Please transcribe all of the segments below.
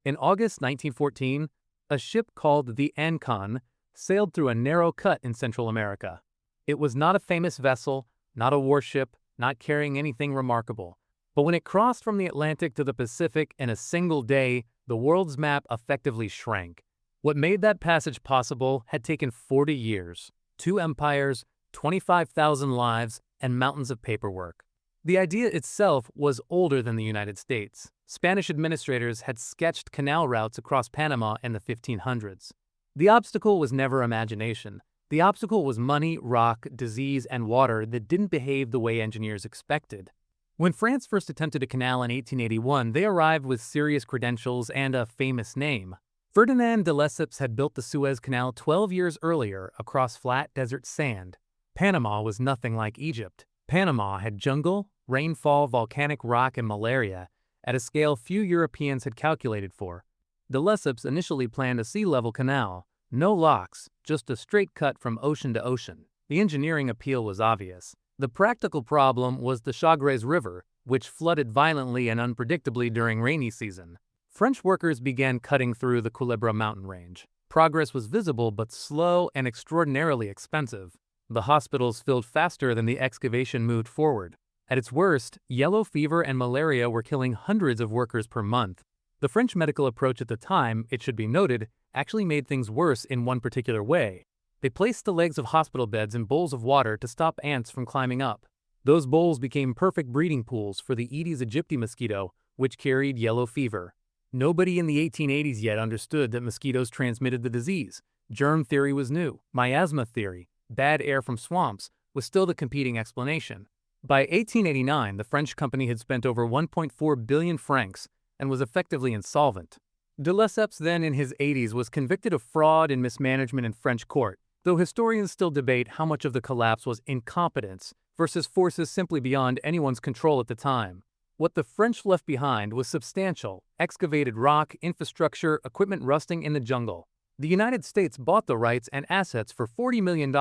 In August 1914, a ship called the Ancon sailed through a narrow cut in Central America. It was not a famous vessel, not a warship, not carrying anything remarkable. But when it crossed from the Atlantic to the Pacific in a single day, the world's map effectively shrank. What made that passage possible had taken 40 years, 2 empires, 25,000 lives, and mountains of paperwork. The idea itself was older than the United States. Spanish administrators had sketched canal routes across Panama in the 1500s. The obstacle was never imagination. The obstacle was money, rock, disease, and water that didn't behave the way engineers expected. When France first attempted a canal in 1881, they arrived with serious credentials and a famous name. Ferdinand de Lesseps had built the Suez Canal 12 years earlier across flat desert sand. Panama was nothing like Egypt. Panama had jungle, rainfall, volcanic rock, and malaria at a scale few Europeans had calculated for. De Lesseps initially planned a sea-level canal. No locks, just a straight cut from ocean to ocean. The engineering appeal was obvious. The practical problem was the Chagres River, which flooded violently and unpredictably during rainy season. French workers began cutting through the Culebra mountain range. Progress was visible but slow and extraordinarily expensive. The hospitals filled faster than the excavation moved forward. At its worst, yellow fever and malaria were killing hundreds of workers per month. The French medical approach at the time, it should be noted, actually made things worse in one particular way. They placed the legs of hospital beds in bowls of water to stop ants from climbing up. Those bowls became perfect breeding pools for the Aedes aegypti mosquito, which carried yellow fever. Nobody in the 1880s yet understood that mosquitoes transmitted the disease. Germ theory was new. Miasma theory, bad air from swamps, was still the competing explanation. By 1889, the French company had spent over 1.4 billion francs and was effectively insolvent. De Lesseps, then in his 80s, was convicted of fraud and mismanagement in French court, though historians still debate how much of the collapse was incompetence versus forces simply beyond anyone's control at the time. What the French left behind was substantial: excavated rock, infrastructure, equipment rusting in the jungle. The United States bought the rights and assets for $40 million in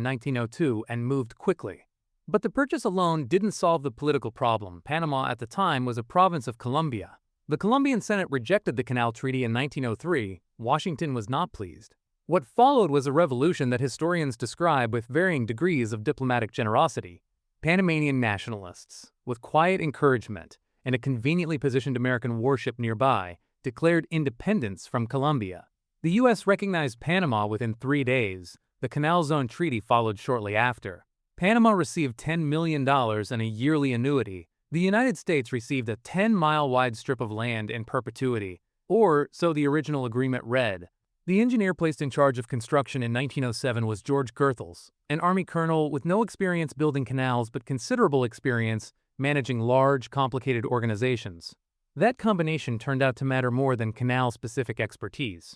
1902 and moved quickly. But the purchase alone didn't solve the political problem. Panama at the time was a province of Colombia. The Colombian Senate rejected the Canal Treaty in 1903. Washington was not pleased. What followed was a revolution that historians describe with varying degrees of diplomatic generosity. Panamanian nationalists, with quiet encouragement and a conveniently positioned American warship nearby, declared independence from Colombia. The U.S. recognized Panama within 3 days. The Canal Zone Treaty followed shortly after. Panama received $10 million and a yearly annuity. The United States received a 10-mile-wide strip of land in perpetuity, or so the original agreement read. The engineer placed in charge of construction in 1907 was George Goethals, an Army colonel with no experience building canals but considerable experience managing large, complicated organizations. That combination turned out to matter more than canal-specific expertise.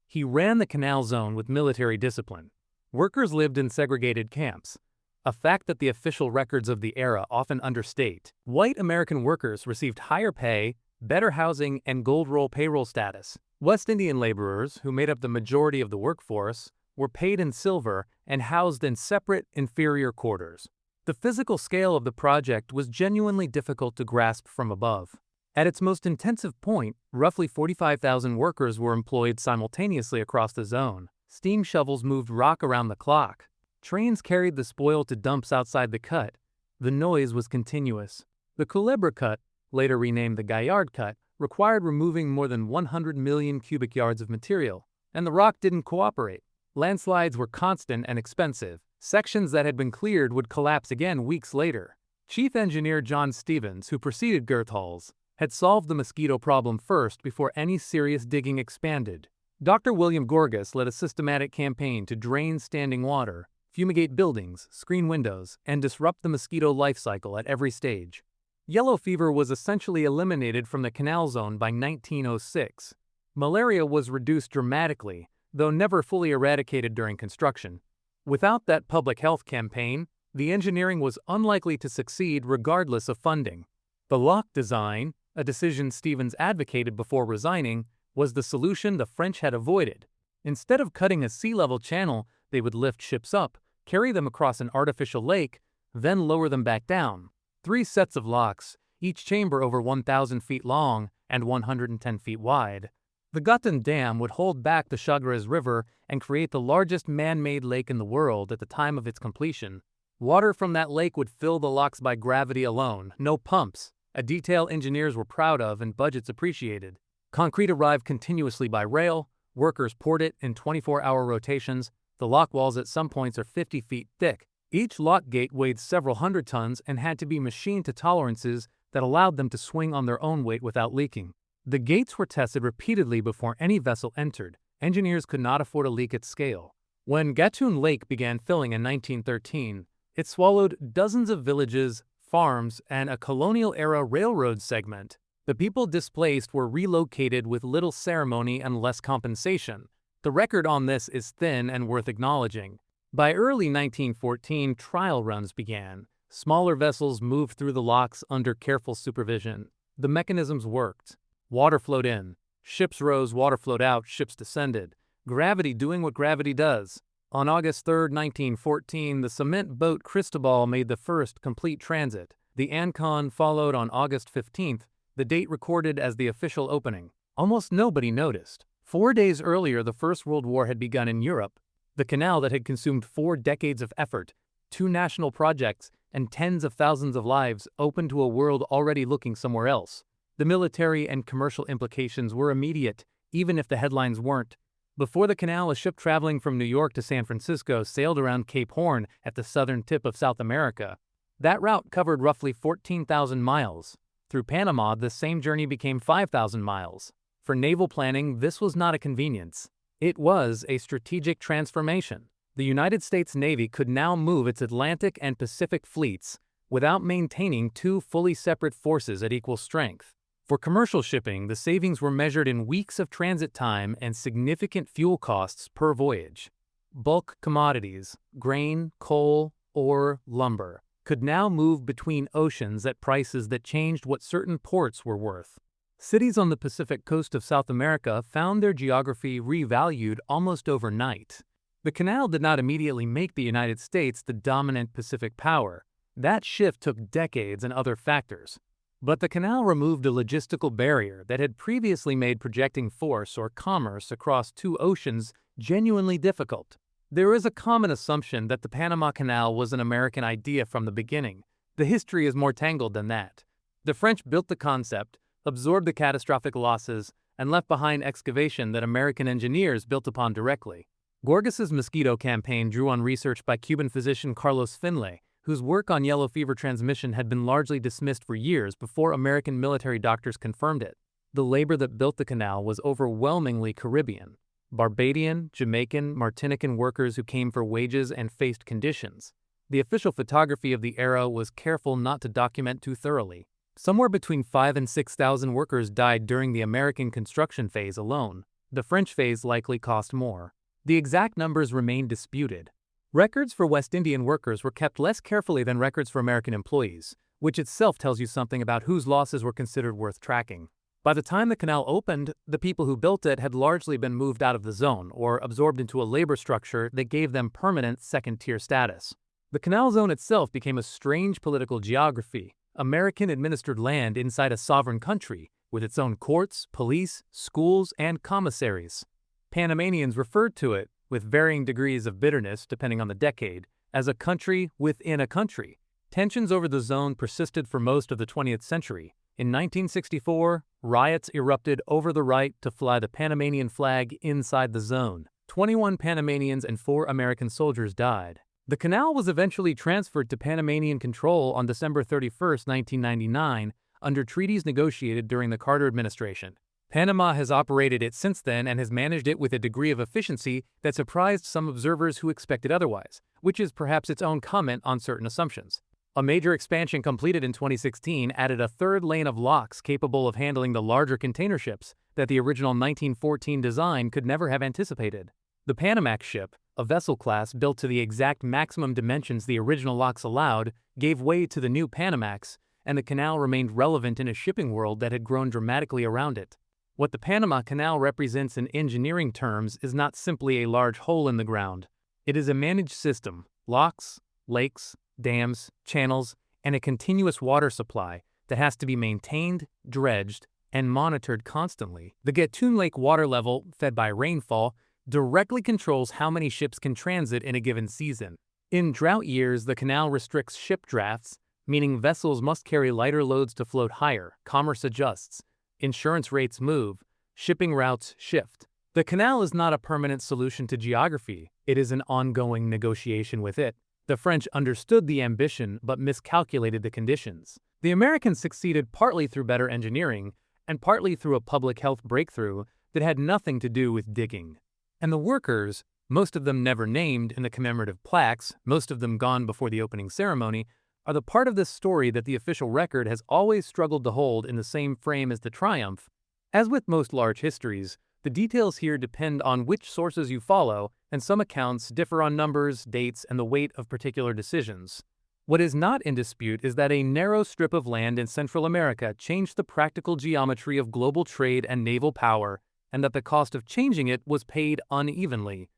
He ran the canal zone with military discipline. Workers lived in segregated camps, a fact that the official records of the era often understate. White American workers received higher pay, better housing, and gold roll payroll status. West Indian laborers, who made up the majority of the workforce, were paid in silver and housed in separate, inferior quarters. The physical scale of the project was genuinely difficult to grasp from above. At its most intensive point, roughly 45,000 workers were employed simultaneously across the zone. Steam shovels moved rock around the clock. Trains carried the spoil to dumps outside the cut. The noise was continuous. The Culebra Cut, later renamed the Gaillard Cut, required removing more than 100 million cubic yards of material, and the rock didn't cooperate. Landslides were constant and expensive. Sections that had been cleared would collapse again weeks later. Chief Engineer John Stevens, who preceded Goethals, had solved the mosquito problem first before any serious digging expanded. Dr. William Gorgas led a systematic campaign to drain standing water, fumigate buildings, screen windows, and disrupt the mosquito life cycle at every stage. Yellow fever was essentially eliminated from the canal zone by 1906. Malaria was reduced dramatically, though never fully eradicated during construction. Without that public health campaign, the engineering was unlikely to succeed regardless of funding. The lock design, a decision Stevens advocated before resigning, was the solution the French had avoided. Instead of cutting a sea-level channel, they would lift ships up, carry them across an artificial lake, then lower them back down. 3 sets of locks, each chamber over 1,000 feet long and 110 feet wide. The Gatun Dam would hold back the Chagres River and create the largest man-made lake in the world at the time of its completion. Water from that lake would fill the locks by gravity alone, no pumps, a detail engineers were proud of and budgets appreciated. Concrete arrived continuously by rail, workers poured it in 24-hour rotations, the lock walls at some points are 50 feet thick. Each lock gate weighed several hundred tons and had to be machined to tolerances that allowed them to swing on their own weight without leaking. The gates were tested repeatedly before any vessel entered. Engineers could not afford a leak at scale. When Gatun Lake began filling in 1913, it swallowed dozens of villages, farms, and a colonial-era railroad segment. The people displaced were relocated with little ceremony and less compensation. The record on this is thin and worth acknowledging. By early 1914, trial runs began. Smaller vessels moved through the locks under careful supervision. The mechanisms worked. Water flowed in. Ships rose, water flowed out, ships descended. Gravity doing what gravity does. On August 3, 1914, the cement boat Cristobal made the first complete transit. The Ancon followed on August 15th, the date recorded as the official opening. Almost nobody noticed. 4 days earlier, the First World War had begun in Europe. The canal that had consumed 4 decades of effort, 2 national projects, and tens of thousands of lives opened to a world already looking somewhere else. The military and commercial implications were immediate, even if the headlines weren't. Before the canal, a ship traveling from New York to San Francisco sailed around Cape Horn at the southern tip of South America. That route covered roughly 14,000 miles. Through Panama, the same journey became 5,000 miles. For naval planning, this was not a convenience. It was a strategic transformation. The United States Navy could now move its Atlantic and Pacific fleets without maintaining 2 fully separate forces at equal strength. For commercial shipping, the savings were measured in weeks of transit time and significant fuel costs per voyage. Bulk commodities, grain, coal, ore, lumber, could now move between oceans at prices that changed what certain ports were worth. Cities on the Pacific coast of South America found their geography revalued almost overnight. The canal did not immediately make the United States the dominant Pacific power. That shift took decades and other factors. But the canal removed a logistical barrier that had previously made projecting force or commerce across 2 oceans genuinely difficult. There is a common assumption that the Panama Canal was an American idea from the beginning. The history is more tangled than that. The French built the concept, absorbed the catastrophic losses, and left behind excavation that American engineers built upon directly. Gorges's mosquito campaign drew on research by Cuban physician Carlos Finlay, whose work on yellow fever transmission had been largely dismissed for years before American military doctors confirmed it. The labor that built the canal was overwhelmingly Caribbean. Barbadian, Jamaican, Martinican workers who came for wages and faced conditions. The official photography of the era was careful not to document too thoroughly. Somewhere between 5,000 and 6,000 workers died during the American construction phase alone. The French phase likely cost more. The exact numbers remain disputed. Records for West Indian workers were kept less carefully than records for American employees, which itself tells you something about whose losses were considered worth tracking. By the time the canal opened, the people who built it had largely been moved out of the zone or absorbed into a labor structure that gave them permanent second-tier status. The canal zone itself became a strange political geography, American-administered land inside a sovereign country, with its own courts, police, schools, and commissaries. Panamanians referred to it, with varying degrees of bitterness depending on the decade, as a country within a country. Tensions over the zone persisted for most of the 20th century. In 1964, riots erupted over the right to fly the Panamanian flag inside the zone. 21 Panamanians and 4 American soldiers died. The canal was eventually transferred to Panamanian control on December 31, 1999, under treaties negotiated during the Carter administration. Panama has operated it since then and has managed it with a degree of efficiency that surprised some observers who expected otherwise, which is perhaps its own comment on certain assumptions. A major expansion completed in 2016 added a 3rd lane of locks capable of handling the larger container ships that the original 1914 design could never have anticipated. The Panamax ship, a vessel class built to the exact maximum dimensions the original locks allowed, gave way to the new Panamax, and the canal remained relevant in a shipping world that had grown dramatically around it. What the Panama Canal represents in engineering terms is not simply a large hole in the ground. It is a managed system, locks, lakes, dams, channels, and a continuous water supply that has to be maintained, dredged, and monitored constantly. The Gatun Lake water level, fed by rainfall, directly controls how many ships can transit in a given season. In drought years, the canal restricts ship drafts, meaning vessels must carry lighter loads to float higher. Commerce adjusts, insurance rates move, shipping routes shift. The canal is not a permanent solution to geography, it is an ongoing negotiation with it. The French understood the ambition but miscalculated the conditions. The Americans succeeded partly through better engineering and partly through a public health breakthrough that had nothing to do with digging. And the workers, most of them never named in the commemorative plaques, most of them gone before the opening ceremony, are the part of this story that the official record has always struggled to hold in the same frame as the triumph. As with most large histories, the details here depend on which sources you follow, and some accounts differ on numbers, dates, and the weight of particular decisions. What is not in dispute is that a narrow strip of land in Central America changed the practical geometry of global trade and naval power, and that the cost of changing it was paid unevenly.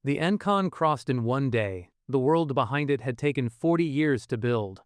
The Ancon crossed in one day. The world behind it had taken 40 years to build.